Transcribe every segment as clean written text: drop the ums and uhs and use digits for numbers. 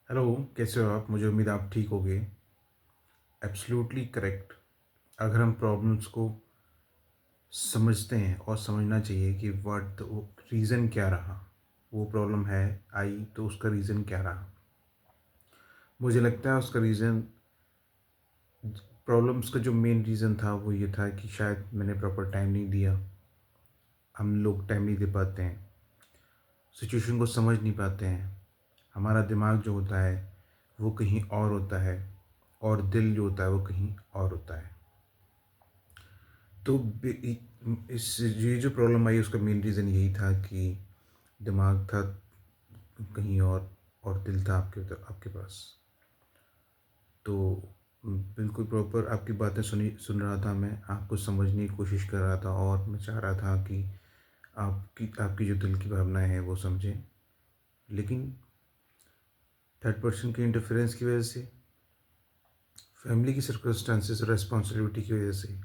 Hello, कैसे हो आप? मुझे उम्मीद है आप ठीक होगे। Absolutely correct. अगर हम प्रॉब्लम्स को समझते हैं और समझना चाहिए कि व्हाट वो रीज़न क्या रहा, वो प्रॉब्लम है आई तो उसका रीज़न क्या रहा। मुझे लगता है उसका रीज़न, प्रॉब्लम्स का जो मेन रीज़न था वो ये था कि शायद मैंने प्रॉपर टाइम नहीं दिया। हम लोग टाइम नहीं दे पाते हैं, सिचुएशन को समझ नहीं पाते हैं। हमारा दिमाग जो होता है वो कहीं और होता है और दिल जो होता है वो कहीं और होता है। तो इस ये जो प्रॉब्लम आई उसका मेन रीज़न यही था कि दिमाग था कहीं और दिल था आपके पास। तो बिल्कुल प्रॉपर आपकी बातें सुन रहा था मैं, आपको समझने की कोशिश कर रहा था और मैं चाह रहा था कि आपकी आपकी जो दिल की भावनाएं हैं वो समझें। लेकिन थर्ड पर्सन के इंटरफेरेंस की वजह से, फैमिली की सर्कमस्टांसेस और रेस्पॉन्सिबिलिटी की वजह से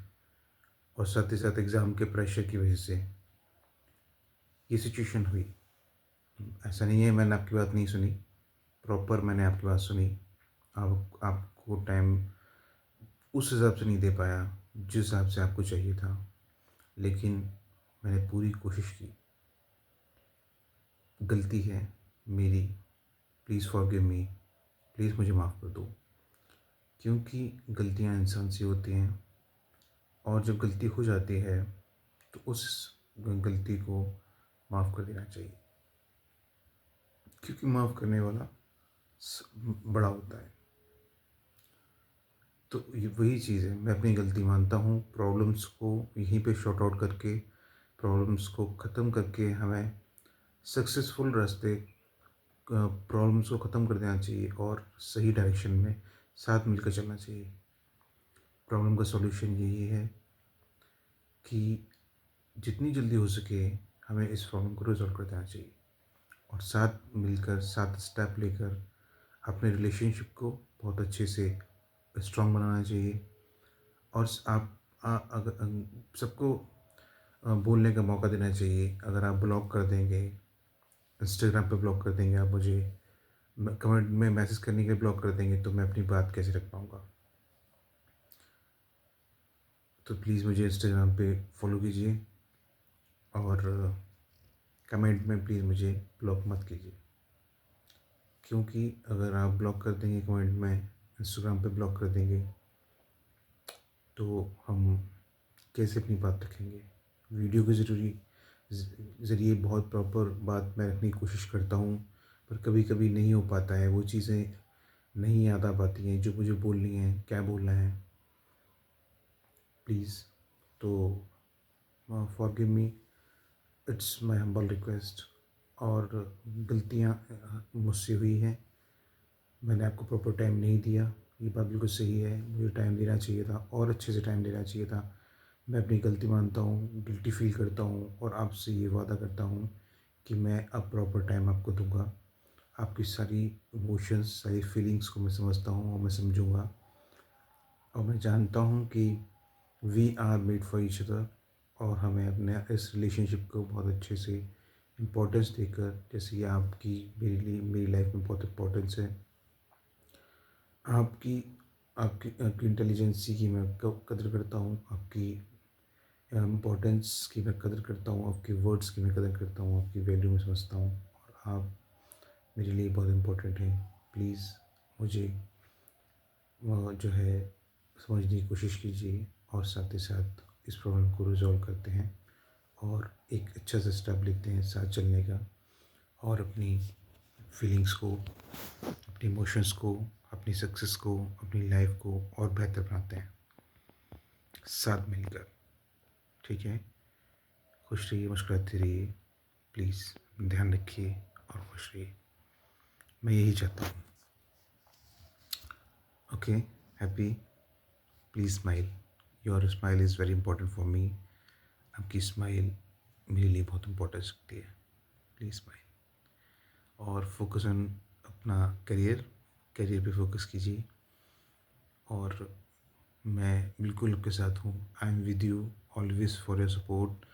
और साथ ही साथ एग्ज़ाम के प्रेशर की वजह से ये सिचुएशन हुई। ऐसा नहीं है मैंने आपकी बात नहीं सुनी, प्रॉपर मैंने आपकी बात सुनी। आपको टाइम उस हिसाब से नहीं दे पाया जिस हिसाब से आपको चाहिए था, लेकिन मैंने पूरी कोशिश की। गलती है मेरी, प्लीज़ फॉरगिव मी, प्लीज़ मुझे माफ़ कर दो। क्योंकि गलतियाँ इंसान से होती हैं और जब गलती हो जाती है तो उस गलती को माफ़ कर देना चाहिए, क्योंकि माफ़ करने वाला बड़ा होता है। तो ये वही चीज़ है, मैं अपनी गलती मानता हूँ। प्रॉब्लम्स को यहीं पे शॉर्ट आउट करके, प्रॉब्लम्स को ख़त्म करके हमें सक्सेसफुल रास्ते, प्रॉब्लम्स को ख़त्म कर देना चाहिए और सही डायरेक्शन में साथ मिलकर चलना चाहिए। प्रॉब्लम का सॉल्यूशन यही है कि जितनी जल्दी हो सके हमें इस प्रॉब्लम को रिजॉल्व कर देना चाहिए और साथ मिलकर, साथ स्टेप लेकर अपने रिलेशनशिप को बहुत अच्छे से स्ट्रॉन्ग बनाना चाहिए। और अगर सबको बोलने का मौका देना चाहिए। अगर आप ब्लॉक कर देंगे, इंस्टाग्राम पे ब्लॉक कर देंगे, आप मुझे कमेंट में मैसेज करने के लिए ब्लॉक कर देंगे, तो मैं अपनी बात कैसे रख पाऊँगा। तो प्लीज़ मुझे इंस्टाग्राम पे फॉलो कीजिए और कमेंट में प्लीज़ मुझे ब्लॉक मत कीजिए। क्योंकि अगर आप ब्लॉक कर देंगे कमेंट में, इंस्टाग्राम पे ब्लॉक कर देंगे, तो हम कैसे अपनी बात रखेंगे। वीडियो के ज़रिए बहुत प्रॉपर बात मैं रखने की कोशिश करता हूँ, पर कभी कभी नहीं हो पाता है, वो चीज़ें नहीं याद आ पाती हैं जो मुझे बोलनी है, क्या बोलना है। प्लीज़, तो forgive me, it's my humble request. और गलतियाँ मुझसे हुई हैं, मैंने आपको प्रॉपर टाइम नहीं दिया, ये बात बिल्कुल सही है। मुझे टाइम देना चाहिए था और अच्छे से टाइम देना चाहिए था। मैं अपनी गलती मानता हूँ, गिल्टी फ़ील करता हूँ और आपसे ये वादा करता हूँ कि मैं अब प्रॉपर टाइम आपको दूँगा। आपकी सारी इमोशंस, सारी फीलिंग्स को मैं समझता हूँ और मैं समझूँगा। और मैं जानता हूँ कि we are made for each other और हमें अपने इस रिलेशनशिप को बहुत अच्छे से इम्पोर्टेंस देकर, जैसे कि आपकी मेरे लिए, मेरी लाइफ में बहुत इम्पोर्टेंस है। आपकी आपकी आपकी इंटेलिजेंसी की मैं कदर करता हूँ, आपकी इम्पोर्टेंस की मैं कदर करता हूँ, आपके वर्ड्स की मैं कदर करता हूँ, आपकी वैल्यू में समझता हूँ और आप मेरे लिए बहुत इम्पोर्टेंट हैं। प्लीज़ मुझे जो है समझने की कोशिश कीजिए और साथ ही साथ इस प्रॉब्लम को रिजॉल्व करते हैं और एक अच्छा सा स्टेप लेते हैं साथ चलने का और अपनी फीलिंग्स को, अपनी इमोशंस को, अपनी सक्सेस को, अपनी लाइफ को और बेहतर बनाते हैं साथ मिलकर। ठीक है? खुश रहिए, मुस्कुराते रहिए, प्लीज़ ध्यान रखिए और खुश रहिए। मैं यही चाहता हूँ। Okay, happy, please smile, your smile is very important for me. आपकी स्माइल मेरे लिए बहुत इम्पोर्टेंस रखती है। प्लीज़ स्माइल और फोकस ऑन अपना करियर, करियर पे फोकस कीजिए। और मैं बिल्कुल आपके साथ हूँ। I am with you always for your support,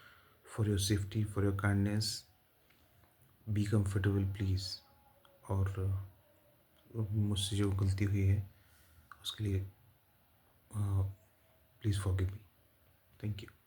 for your safety, for your kindness. Be comfortable please और मुझसे जो गलती हुई है उसके लिए please forgive me. Thank you.